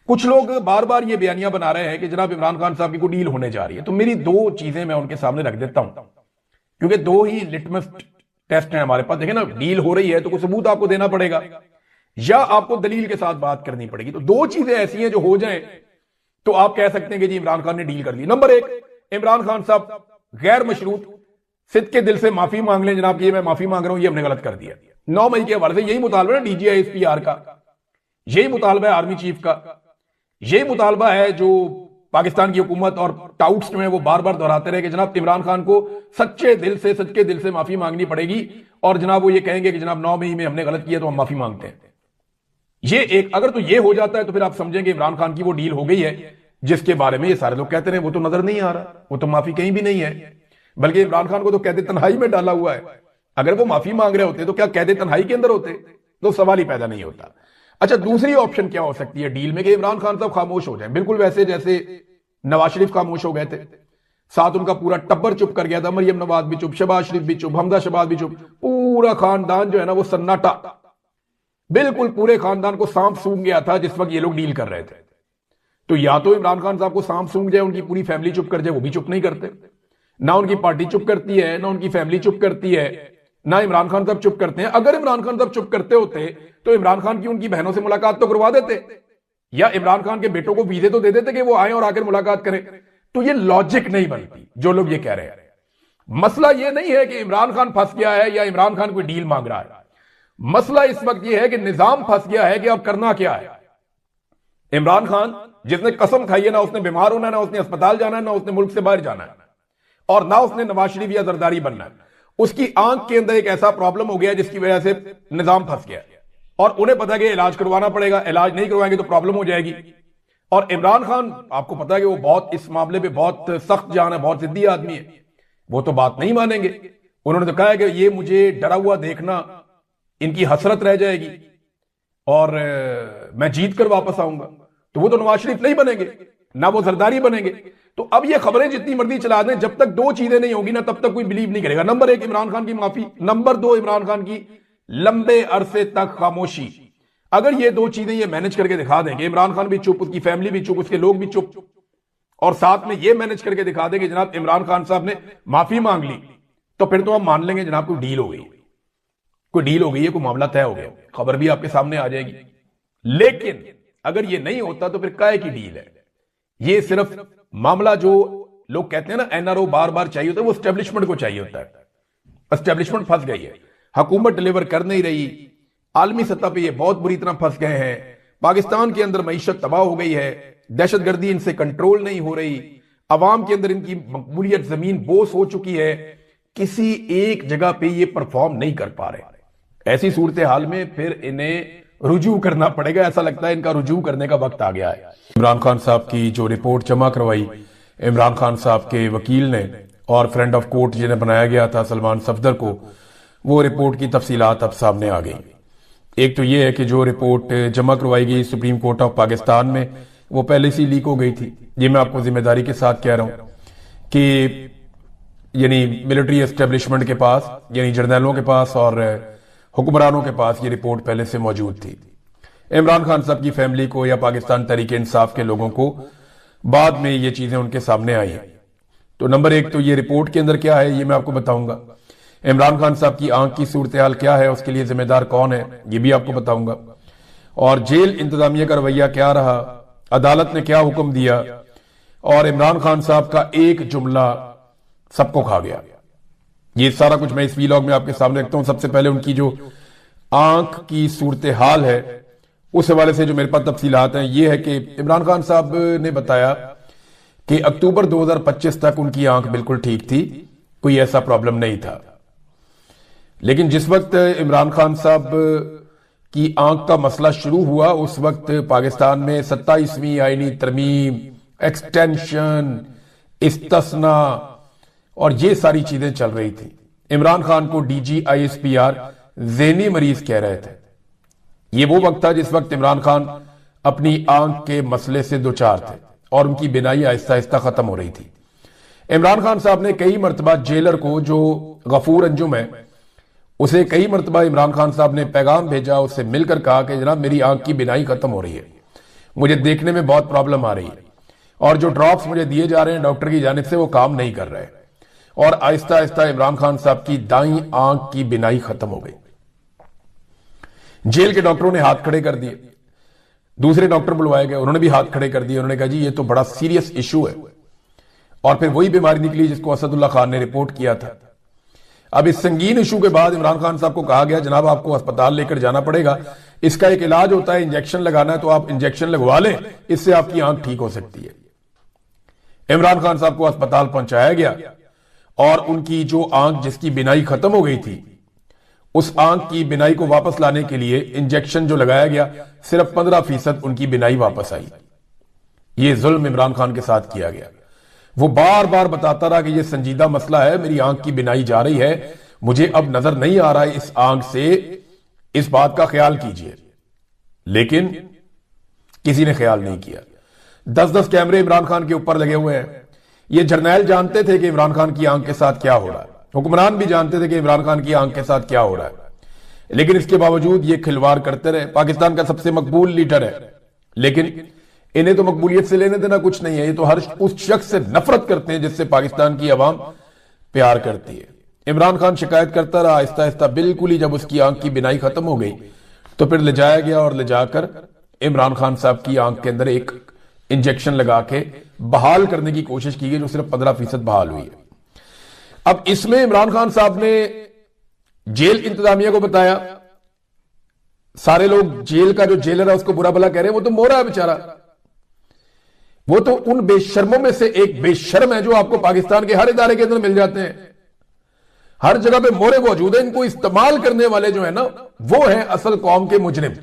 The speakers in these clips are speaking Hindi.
कुछ लोग बार बार ये बयानियां बना रहे हैं कि जनाब इमरान खान साहब की कोई डील होने जा रही है। तो मेरी दो चीजें मैं उनके सामने रख देता हूं, क्योंकि दो ही लिटमस टेस्ट हैं हमारे पास। देखें ना, डील हो रही है तो कोई सबूत आपको देना पड़ेगा या आपको दलील के साथ बात करनी पड़ेगी। तो दो चीजें ऐसी हैं जो हो जाएं तो आप कह सकते हैं कि जी इमरान खान ने डील कर ली। नंबर एक, इमरान खान साहब गैर मशरूत सिद्ध के दिल से माफी मांग लें, जनाब कि मैं माफी मांग रहा हूं, ये हमने गलत कर दिया। 9 मई के हवाले से यही मुतालबा है DGISPR का, यही मुतालबा है आर्मी चीफ का, यही मुतालबा है जो पाकिस्तान की हुकूमत और टाउट्स में वो बार बार दोहराते रहे कि जनाब इमरान खान को सच्चे दिल से माफी मांगनी पड़ेगी। और जनाब वो ये कहेंगे कि जनाब 9 मई में हमने गलत किया तो हम माफी मांगते हैं। ये एक, अगर तो ये हो जाता है तो फिर आप समझेंगे इमरान खान की वो डील हो गई है जिसके बारे में ये सारे लोग कहते रहे। वो तो नजर नहीं आ रहा, वो तो माफी कहीं भी नहीं है, बल्कि इमरान खान को तो कैद तन्हाई में डाला हुआ है। अगर वो माफी मांग रहे होते तो क्या कैद तन्हाई के अंदर होते? तो सवाल ही पैदा नहीं होता। अच्छा, दूसरी ऑप्शन क्या हो सकती है डील में कि इमरान खान साहब खामोश हो जाए, बिल्कुल वैसे जैसे नवाज शरीफ खामोश हो गए थे, साथ उनका पूरा टब्बर चुप कर गया था, मरियम नवाज भी चुप, शहबाज शरीफ भी चुप, हमजा शहबाज भी चुप, पूरा खानदान जो है ना वो सन्नाटा, बिल्कुल पूरे खानदान को सांप सूंघ गया था जिस वक्त ये लोग डील कर रहे थे। तो या तो इमरान खान साहब को सांप सूंघ जाए, उनकी पूरी फैमिली चुप कर जाए, वो भी चुप नहीं करते, ना उनकी पार्टी चुप करती है, ना उनकी फैमिली चुप करती है, ना इमरान खान साहब चुप करते हैं। अगर इमरान खान साहब चुप करते होते तो इमरान खान की उनकी बहनों से मुलाकात तो करवा देते, या इमरान खान के बेटों को वीजे तो दे देते कि वो आए और आकर मुलाकात करें। तो ये लॉजिक नहीं बनती जो लोग ये कह रहे हैं। मसला ये नहीं है कि इमरान खान फंस गया है या इमरान खान कोई डील मांग रहा है। मसला इस वक्त ये है कि निजाम फंस गया है कि अब करना क्या है। इमरान खान जिसने कसम खाई है, ना उसने बीमार होना है, ना उसने अस्पताल जाना है, ना उसने मुल्क से बाहर जाना है, और ना उसने नवाज शरीफ या जरदारी बनना है। उसकी आंख के अंदर एक ऐसा प्रॉब्लम हो गया जिसकी वजह से निजाम फंस गया और उन्हें पता है कि इलाज करवाना पड़ेगा, इलाज नहीं करवाएंगे तो प्रॉब्लम हो जाएगी। और इमरान खान, आपको पता है कि वो बहुत इस मामले पे बहुत सख्त जान है, बहुत जिद्दी आदमी है, वो तो बात नहीं मानेंगे। उन्होंने तो कहा है कि ये मुझे डरा हुआ देखना इनकी हसरत रह जाएगी और मैं जीत कर वापस आऊंगा। तो वो तो नवाज शरीफ नहीं बनेंगे, ना वो जरदारी बनेंगे। तो अब ये खबरें जितनी मर्जी चला दें, जब तक दो चीजें नहीं होंगी ना तब तक कोई बिलीव नहीं करेगा। नंबर एक, इमरान खान की माफी। नंबर दो, इमरान खान की लंबे अरसे तक खामोशी। अगर ये दो चीजें ये मैनेज करके दिखा देंगे, इमरान खान भी चुप, उसकी फैमिली भी चुप, उसके लोग भी चुप, और साथ में ये मैनेज करके दिखा देंगे जनाब इमरान खान साहब ने माफी मांग ली, तो फिर तो हम मान लेंगे जनाब कोई डील हो गई, कोई डील हो गई है, कोई मामला तय हो गया, खबर भी आपके सामने आ जाएगी। लेकिन अगर ये नहीं होता तो फिर काहे की डील है? ये सिर्फ मामला जो लोग कहते हैं ना एनआरओ बार बार चाहिए होता है, वो एस्टेब्लिशमेंट को चाहिए होता है। एस्टेब्लिशमेंट फंस गई है, हुकूमत डिलीवर कर नहीं रही, आलमी सतह पे ये बहुत बुरी तरह फंस गए हैं, पाकिस्तान के अंदर मईशत तबाह हो गई है, दहशतगर्दी इनसे कंट्रोल नहीं हो रही, अवाम के अंदर इनकी मकबूलियत जमीन बोस हो चुकी है, किसी एक जगह पे ये परफॉर्म नहीं कर पा रहे। ऐसी सूरत हाल में फिर इन्हें रुजू करना पड़ेगा। ऐसा लगता है इनका रुजू करने का वक्त आ गया है। इमरान खान साहब की जो रिपोर्ट जमा करवाई इमरान खान साहब के वकील ने और फ्रेंड ऑफ कोर्ट जिन्हें बनाया गया था सलमान सफदर को, वो रिपोर्ट की तफसीलात अब सामने आ गई। एक तो ये है कि जो रिपोर्ट जमा करवाई गई सुप्रीम कोर्ट ऑफ पाकिस्तान में, वो पहले से लीक हो गई थी। ये मैं आपको जिम्मेदारी के साथ कह रहा हूं कि यानी मिलिट्री एस्टेब्लिशमेंट के पास, यानी जर्नैलों के पास और हुक्मरानों के पास ये रिपोर्ट पहले से मौजूद थी। इमरान खान साहब की फैमिली को या पाकिस्तान तहरीक इंसाफ के लोगों को बाद में ये चीजें उनके सामने आई हैं। तो नंबर एक तो ये रिपोर्ट के अंदर क्या है ये मैं आपको बताऊंगा। इमरान खान साहब की आंख की सूरत हाल क्या है, उसके लिए जिम्मेदार कौन है, ये भी आपको बताऊंगा। और जेल इंतजामिया का रवैया क्या रहा, अदालत ने क्या हुक्म दिया, और इमरान खान साहब का एक जुमला सबको खा गया। ये सारा कुछ मैं इस वीलॉग में आपके सामने रखता हूं। सबसे पहले उनकी जो आंख की सूरत हाल है उस हवाले से जो मेरे पास तफसीलात हैं, ये है कि इमरान खान साहब ने बताया कि अक्टूबर 2025 तक उनकी आंख बिल्कुल ठीक थी, कोई ऐसा प्रॉब्लम नहीं था। लेकिन जिस वक्त इमरान खान साहब की आंख का मसला शुरू हुआ उस वक्त पाकिस्तान में 27वीं आईनी तरमीम, एक्सटेंशन, इस्तिस्ना और ये सारी चीजें चल रही थी। इमरान खान को DGISPR ज़हनी मरीज कह रहे थे। ये वो वक्त था जिस वक्त इमरान खान अपनी आंख के मसले से दो चार थे और उनकी बिनाई आहिस्ता आहिस्ता खत्म हो रही थी। इमरान खान साहब ने कई मरतबा जेलर को, जो गफूर अंजुम है, उसे कई मरतबा इमरान खान साहब ने पैगाम भेजा, उससे मिलकर कहा कि जनाब मेरी आंख की बिनाई खत्म हो रही है। मुझे देखने में बहुत प्रॉब्लम आ रही है, और जो ड्रॉप्स मुझे दिए जा रहे हैं डॉक्टर की जानिब से वो काम नहीं कर रहे, और आहिस्ता आहिस्ता इमरान खान साहब की दाईं आंख की बिनाई खत्म हो गई। जेल के डॉक्टरों ने हाथ खड़े कर दिए, दूसरे डॉक्टर बुलवाए गए, उन्होंने भी हाथ खड़े कर दिए। उन्होंने कहा जी ये तो बड़ा सीरियस इशू है, और फिर वही बीमारी निकली जिसको असदुल्ला खान ने रिपोर्ट किया था। अब इस संगीन इशू के बाद इमरान खान साहब को कहा गया जनाब आपको अस्पताल लेकर जाना पड़ेगा, इसका एक इलाज होता है, इंजेक्शन लगाना है तो आप इंजेक्शन लगवा लें, इससे आपकी आंख ठीक हो सकती है। इमरान खान साहब को अस्पताल पहुंचाया गया, और उनकी जो आंख जिसकी बिनाई खत्म हो गई थी, उस आंख की बिनाई को वापस लाने के लिए इंजेक्शन जो लगाया गया, सिर्फ 15% उनकी बिनाई वापस आई। यह जुल्म इमरान खान के साथ किया गया। वो बार बार बताता रहा कि यह संजीदा मसला है, मेरी आंख की बिनाई जा रही है, मुझे अब नजर नहीं आ रहा है इस आंख से, इस बात का ख्याल कीजिए। लेकिन किसी ने ख्याल नहीं किया। 10-10 कैमरे इमरान खान के ऊपर लगे हुए हैं। ये जर्नैल जानते थे कि इमरान खान की आंख के साथ क्या हो रहा है, हुक्मरान भी जानते थे कि इमरान खान की आंख के साथ क्या हो रहा है, लेकिन इसके बावजूद ये खिलवाड़ करते रहे। पाकिस्तान का सबसे मकबूल लीडर है, लेकिन इन्हें तो मकबूलियत से लेने देना कुछ नहीं है। ये तो हर उस शख्स से नफरत करते हैं जिससे पाकिस्तान की आवाम प्यार करती है। इमरान खान शिकायत करता रहा, आहिस्ता आहिस्ता बिल्कुल ही जब उसकी आंख की बिनाई खत्म हो गई तो फिर ले जाया गया, और ले जाकर इमरान खान साहब की आंख के अंदर एक इंजेक्शन लगा के बहाल करने की कोशिश की गई, जो सिर्फ 15% बहाल हुई है। अब इसमें इमरान खान साहब ने जेल इंतजामिया को बताया। सारे लोग जेल का जो जेलर है उसको बुरा भला कह रहे हैं, वो तो मोरा है बेचारा, वो तो उन बेशर्मों में से एक बेशर्म है जो आपको पाकिस्तान के हर इदारे के अंदर मिल जाते हैं। हर जगह पे मोरे मौजूद है। इनको इस्तेमाल करने वाले जो है ना, वो है असल कौम के मुजरिम,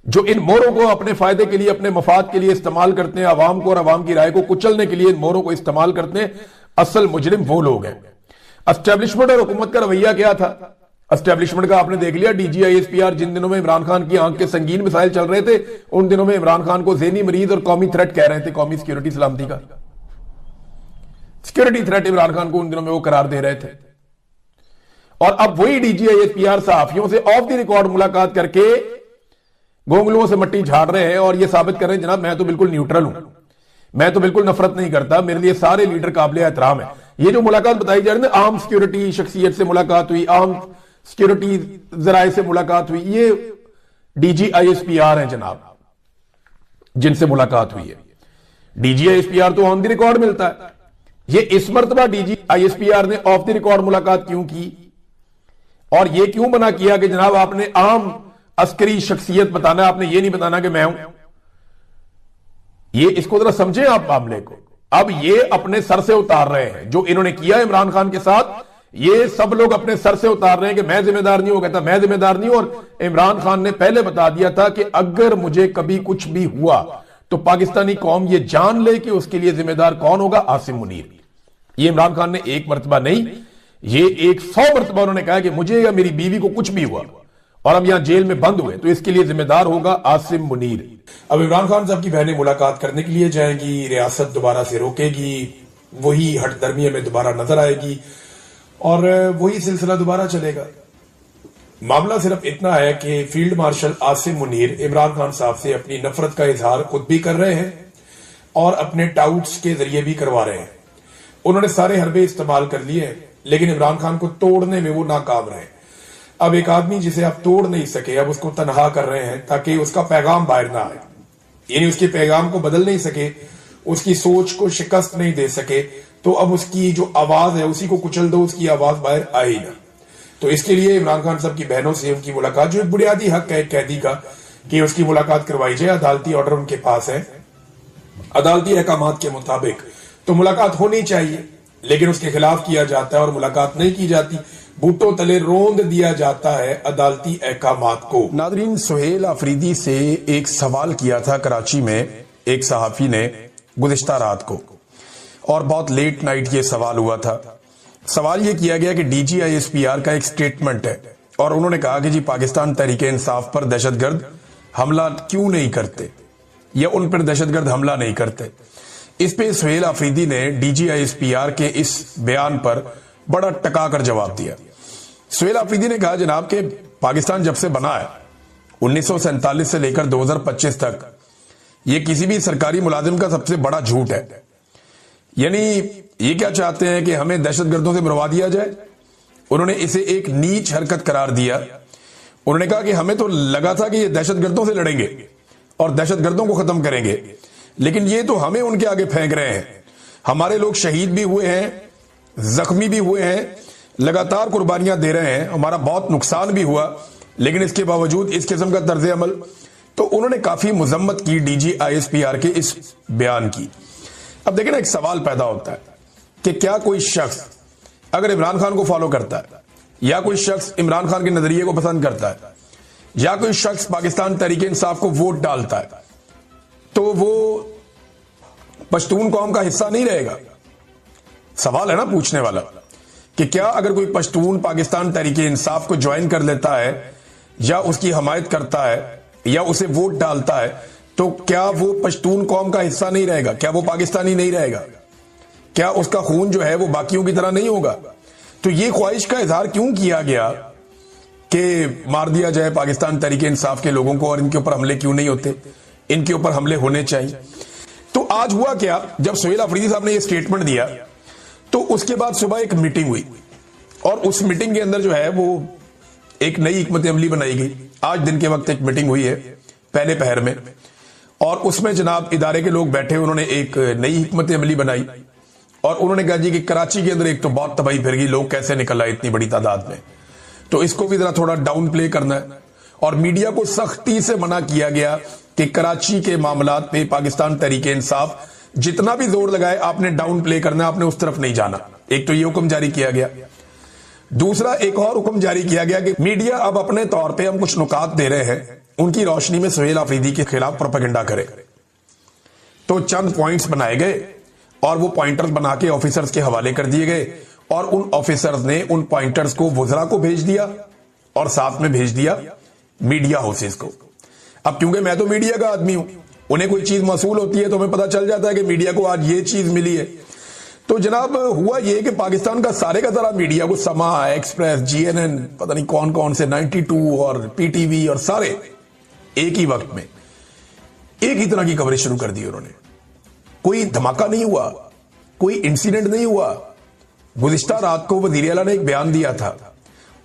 जो इन मोरों को अपने फायदे के लिए, अपने मफाद के लिए इस्तेमाल करते हैं। अवाम को और अवाम की राय को कुचलने के लिए इन मोरों को इस्तेमाल करते हैं। असल मुजरिम वो लोग हैं। एस्टेब्लिशमेंट और हुकूमत का रवैया क्या था? एस्टेब्लिशमेंट का आपने देख लिया। DGISPR जिन दिनों में इमरान खान की आंख के संगीन मिसाइल चल रहे थे, उन दिनों में इमरान खान को ज़हनी मरीज और कौमी थ्रेट कह रहे थे, कौमी सिक्योरिटी सलामती का सिक्योरिटी थ्रेट इमरान खान को उन दिनों में वो करार दे रहे थे। और अब वही DGISPR सहाफियों से ऑफ द रिकॉर्ड मुलाकात करके गोंगलुओं से मट्टी झाड़ रहे हैं और ये साबित कर रहे हैं जनाब मैं तो बिल्कुल न्यूट्रल हूं, मैं तो बिल्कुल नफरत नहीं करता, मेरे लिए सारे लीडर काबिल एहतराम है। ये जो मुलाकात बताई जा रही है, आम सिक्योरिटी शख्सियत से मुलाकात हुई, आम सिक्योरिटी जराए से मुलाकात हुई, ये DGISPR है जनाब जिनसे मुलाकात हुई है। DGISPR तो ऑन द रिकॉर्ड मिलता है। ये इस मर्तबा DGISPR ने ऑफ द रिकॉर्ड मुलाकात क्यों की, और ये क्यों मना किया कि जनाब आपने आम अस्करी शख्सियत बताना, आपने ये नहीं बताना कि मैं हूं। ये इसको जरा समझें आप मामले को। अब ये अपने सर से उतार रहे हैं जो इन्होंने किया इमरान खान के साथ, ये सब लोग अपने सर से उतार रहे हैं कि मैं जिम्मेदार नहीं हूं। कहता मैं जिम्मेदार नहीं हूं, और इमरान खान ने पहले बता दिया था कि अगर मुझे कभी कुछ भी हुआ तो पाकिस्तानी कौम ये जान ले कि उसके लिए जिम्मेदार कौन होगा, आसिम मुनीर। ये इमरान खान ने एक मरतबा नहीं, ये 100 मरतबा उन्होंने कहा कि मुझे या मेरी बीवी को कुछ भी हुआ और हम यहां जेल में बंद हुए तो इसके लिए जिम्मेदार होगा आसिम मुनीर। अब इमरान खान साहब की बहनें मुलाकात करने के लिए जाएंगी, रियासत दोबारा से रोकेगी, वही हटदर्मिया में दोबारा नजर आएगी और वही सिलसिला दोबारा चलेगा। मामला सिर्फ इतना है कि फील्ड मार्शल आसिम मुनीर इमरान खान साहब से अपनी नफरत का इजहार खुद भी कर रहे हैं और अपने टाउट्स के जरिए भी करवा रहे हैं। उन्होंने सारे हरबे इस्तेमाल कर लिए हैं, लेकिन इमरान खान को तोड़ने में वो नाकाम रहे। अब एक आदमी जिसे आप तोड़ नहीं सके, अब उसको तनहा कर रहे हैं ताकि उसका पैगाम बाहर ना आए, यानी उसके पैगाम को बदल नहीं सके, उसकी सोच को शिकस्त नहीं दे सके, तो अब उसकी जो आवाज है उसी को कुचल दो, उसकी आवाज बाहर आए ही ना। तो इसके लिए इमरान खान साहब की बहनों से उनकी मुलाकात, जो एक बुनियादी हक है कैदी का कि उसकी मुलाकात करवाई जाए, अदालती ऑर्डर उनके पास है, अदालती अहकामात के मुताबिक तो मुलाकात होनी चाहिए, लेकिन उसके खिलाफ किया जाता है और मुलाकात नहीं की जाती, बूटों तले रोंद दिया जाता है अदालती अहकामात को। नादरीन, सुहेल आफरीदी से एक सवाल किया था कराची में एक सहाफी ने गुज़िश्ता रात को, और बहुत लेट नाइट ये सवाल हुआ था। सवाल ये किया गया कि DGISPR का एक स्टेटमेंट है और उन्होंने कहा कि जी पाकिस्तान तहरीके इंसाफ पर दहशतगर्द हमला क्यों नहीं करते या उन पर दहशतगर्द हमला नहीं करते। इस पे सुहेल आफरीदी ने DGISPR के इस बयान पर बड़ा टका कर जवाब दिया। सुहेल आफरीदी ने कहा जनाब के पाकिस्तान जब से बना है 1947 से लेकर 2025 तक ये किसी भी सरकारी मुलाजिम का सबसे बड़ा झूठ है। यानी ये क्या चाहते हैं कि हमें दहशतगर्दों से मरवा दिया जाए। उन्होंने इसे एक नीच हरकत करार दिया। उन्होंने कहा कि हमें तो लगा था कि ये दहशतगर्दों से लड़ेंगे और दहशतगर्दों को खत्म करेंगे, लेकिन ये तो हमें उनके आगे फेंक रहे हैं। हमारे लोग शहीद भी हुए हैं, जख्मी भी हुए हैं, लगातार कुर्बानियां दे रहे हैं, हमारा बहुत नुकसान भी हुआ, लेकिन इसके बावजूद इस किस्म का तर्ज अमल। तो उन्होंने काफी मजम्मत की डीजी आईएसपीआर के इस बयान की। अब देखिए ना, एक सवाल पैदा होता है कि क्या कोई शख्स अगर इमरान खान को फॉलो करता है, या कोई शख्स इमरान खान के नजरिए को पसंद करता है, या कोई शख्स पाकिस्तान तहरीके इंसाफ को वोट डालता है, तो वो पश्तून कौम का हिस्सा नहीं रहेगा? सवाल है ना पूछने वाला कि क्या अगर कोई पश्तून पाकिस्तान तहरीके इंसाफ को ज्वाइन कर लेता है, या उसकी हमायत करता है, या उसे वोट डालता है, तो क्या वो पश्तून कौम का हिस्सा नहीं रहेगा? क्या वो पाकिस्तानी नहीं रहेगा? क्या उसका खून जो है वो बाकियों की तरह नहीं होगा? तो ये ख्वाहिश का इजहार क्यों किया गया कि मार दिया जाए पाकिस्तान तहरीके इंसाफ के लोगों को, और इनके ऊपर हमले क्यों नहीं होते? इनके ऊपर हमले होने चाहिए। तो आज हुआ क्या, जब सुहेल अफरीदी साहब ने ये स्टेटमेंट दिया, तो उसके बाद सुबह एक मीटिंग हुई, और उस मीटिंग के अंदर जो है वो एक नई हिकमत अमली बनाई गई। आज दिन के वक्त एक मीटिंग हुई है पहले पहर में, और उसमें जनाब इदारे के लोग बैठे, उन्होंने एक नई हिकमत अमली बनाई, और उन्होंने कहा जी कि कराची के अंदर एक तो बहुत तबाही फिर गई, लोग कैसे निकल आए इतनी बड़ी तादाद में, तो इसको भी जरा थोड़ा डाउन प्ले करना है। और मीडिया को सख्ती से मना किया गया कि कराची के मामलात पे पाकिस्तान तहरीके इंसाफ जितना भी जोर लगाए आपने डाउन प्ले करना, आपने उस तरफ नहीं जाना। एक तो ये हुक्म जारी किया गया। दूसरा एक और हुक्म जारी किया गया कि मीडिया अब अपने तौर पे हम कुछ नुकात दे रहे हैं, उनकी रोशनी में सुहेल अफरीदी के खिलाफ प्रोपेगेंडा करे। तो चंद पॉइंट्स बनाए गए, और वो पॉइंटर्स बना के ऑफिसर्स के हवाले कर दिए गए, और उन ऑफिसर्स ने उन पॉइंटर्स को वुज़रा को भेज दिया, और साथ में भेज दिया मीडिया हाउसेस को। अब क्योंकि मैं तो मीडिया का आदमी हूं, उन्हें कोई चीज मसूल होती है तो हमें पता चल जाता है कि मीडिया को आज ये चीज मिली है। तो जनाब हुआ ये कि पाकिस्तान का सारे का सारा मीडिया को, समा, एक्सप्रेस, जीएनएन, पता नहीं कौन कौन से 92 और पीटीवी, और सारे एक ही वक्त में एक ही तरह की कवरेज शुरू कर दी उन्होंने। कोई धमाका नहीं हुआ, कोई इंसिडेंट नहीं हुआ। गुज़िश्ता रात को वज़ीर आला ने एक बयान दिया था,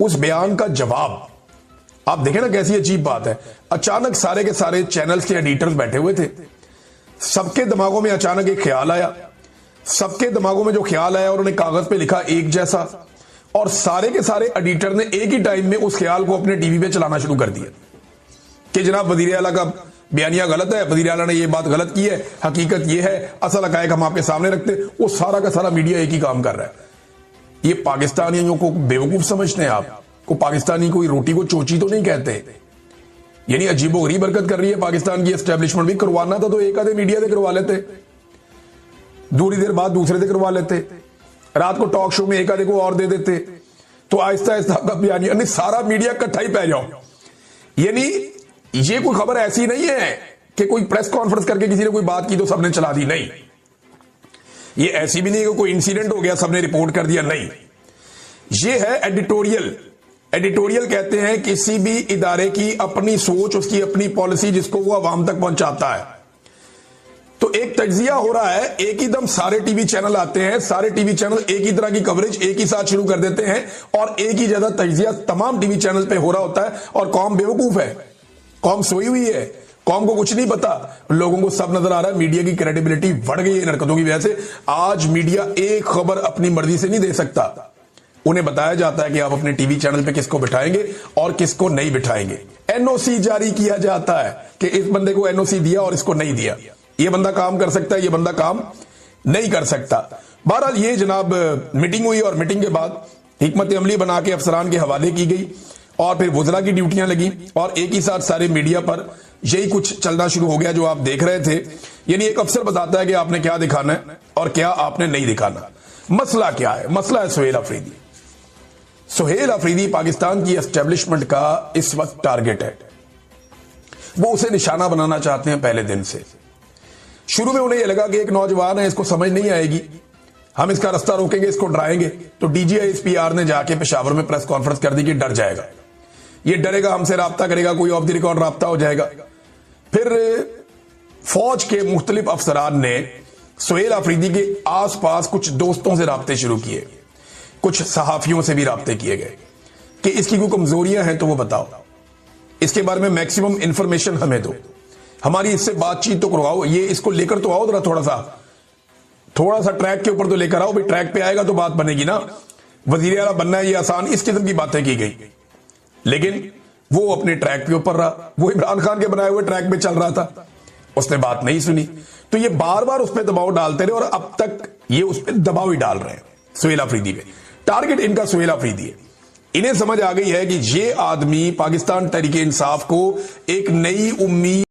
उस बयान का जवाब आप देखें ना, कैसी अजीब बात है। अचानक सारे के सारे चैनल्स के एडिटर्स बैठे हुए थे, सबके दिमागों में अचानक एक ख्याल आया, सबके दिमागों में जो ख्याल आया उन्होंने कागज पे लिखा एक जैसा, और सारे के सारे एडिटर ने एक ही टाइम में उस ख्याल को अपने टीवी पे चलाना शुरू कर दिया कि जनाब वज़ीर आला का बयानिया गलत है, वज़ीर आला ने ये बात गलत की है, हकीकत ये है, असल हकायक हम आपके सामने रखते। वो सारा का सारा मीडिया एक ही काम कर रहा है। ये पाकिस्तानियों को बेवकूफ समझते हैं आप? को पाकिस्तानी कोई रोटी को चोची तो नहीं कहते। यानी अजीबोगरीब हरकत कर रही है पाकिस्तान की एस्टेब्लिशमेंट भी। करवाना था तो एक आधे मीडिया से करवा लेते, दूरी देर बाद दूसरे से करवा लेते, रात को टॉक शो में एक आधे को और दे देते, तो आहिस्ता आहिस्ता आपका बयान, यानी सारा मीडिया इकट्ठा ही पै जाओ। यानी ये कोई खबर ऐसी नहीं है कि कोई प्रेस कॉन्फ्रेंस करके किसी ने कोई बात की तो सबने चला दी, नहीं। ये ऐसी भी नहीं कि कोई इंसिडेंट हो गया सबने रिपोर्ट कर दिया, नहीं। ये है एडिटोरियल। एडिटोरियल कहते हैं किसी भी इदारे की अपनी सोच, उसकी अपनी पॉलिसी, जिसको वो अवाम तक पहुंचाता है। तो एक तज्जिया हो रहा है, एक ही दम सारे टीवी चैनल आते हैं, सारे टीवी चैनल एक ही तरह की कवरेज एक ही साथ शुरू कर देते हैं, और एक ही ज्यादा तज्जिया तमाम टीवी चैनल पे हो रहा होता है। और कौम बेवकूफ है, कौम सोई हुई है, कौम को कुछ नहीं पता, लोगों को सब नजर आ रहा है। मीडिया की क्रेडिबिलिटी बढ़ गई है इन हरकतों की वजह से। आज मीडिया एक खबर अपनी मर्जी से नहीं दे सकता, उन्हें बताया जाता है कि आप अपने टीवी चैनल पे किसको बिठाएंगे और किसको नहीं बिठाएंगे। एनओसी जारी किया जाता है कि इस बंदे को एनओसी दिया और इसको नहीं दिया, ये बंदा काम कर सकता है, ये बंदा काम नहीं कर सकता। बहरहाल ये जनाब मीटिंग हुई, और मीटिंग के बाद हिकमत अमली बना के अफसरान के हवाले की गई, और फिर वुज़रा की ड्यूटियां लगी, और एक ही साथ सारे मीडिया पर यही कुछ चलना शुरू हो गया जो आप देख रहे थे। यानी एक अफसर बताता है कि आपने क्या दिखाना है और क्या आपने नहीं दिखाना। मसला क्या है? मसला है सुहेल अफरीदी। सुहेल अफरीदी पाकिस्तान की एस्टेब्लिशमेंट का इस वक्त टारगेट है। वो उसे निशाना बनाना चाहते हैं पहले दिन से। शुरू में उन्हें यह लगा कि एक नौजवान है, इसको समझ नहीं आएगी, हम इसका रास्ता रोकेंगे, इसको डराएंगे। तो डीजी आईएसपीआर ने जाके पेशावर में प्रेस कॉन्फ्रेंस कर दी कि डर जाएगा। ये डरेगा, हमसे राब्ता करेगा, कोई ऑफ द रिकॉर्ड राब्ता हो जाएगा। फिर फौज के मुख्तलिफ अफसरान ने सुहेल अफरीदी के आसपास कुछ दोस्तों से राब्ते शुरू किए, कुछ सहाफियों से भी राब्ते किए गए कि इसकी कोई कमजोरियां हैं तो वो बताओ, इसके बारे में मैक्सिमम इंफॉर्मेशन हमें दो, हमारी इससे बातचीत तो करवाओ, ये इसको लेकर तो आओ जरा, थोड़ा सा ट्रैक के ऊपर तो लेकर आओ भाई, ट्रैक पे आएगा तो बात बनेगी ना। वजीर आला बनना है ये आसान, इस किस्म की बातें की गई, लेकिन वो अपने ट्रैक के ऊपर रहा, वो इमरान खान के बनाए हुए ट्रैक पे चल रहा था, उसने बात नहीं सुनी। तो ये बार बार उस पर दबाव डालते रहे और अब तक ये उस पर दबाव ही डाल रहे हैं सुहेल अफरीदी पे। टारगेट इनका सुहेल अफरीदी है। इन्हें समझ आ गई है कि ये आदमी पाकिस्तान तहरीक इंसाफ को एक नई उम्मीद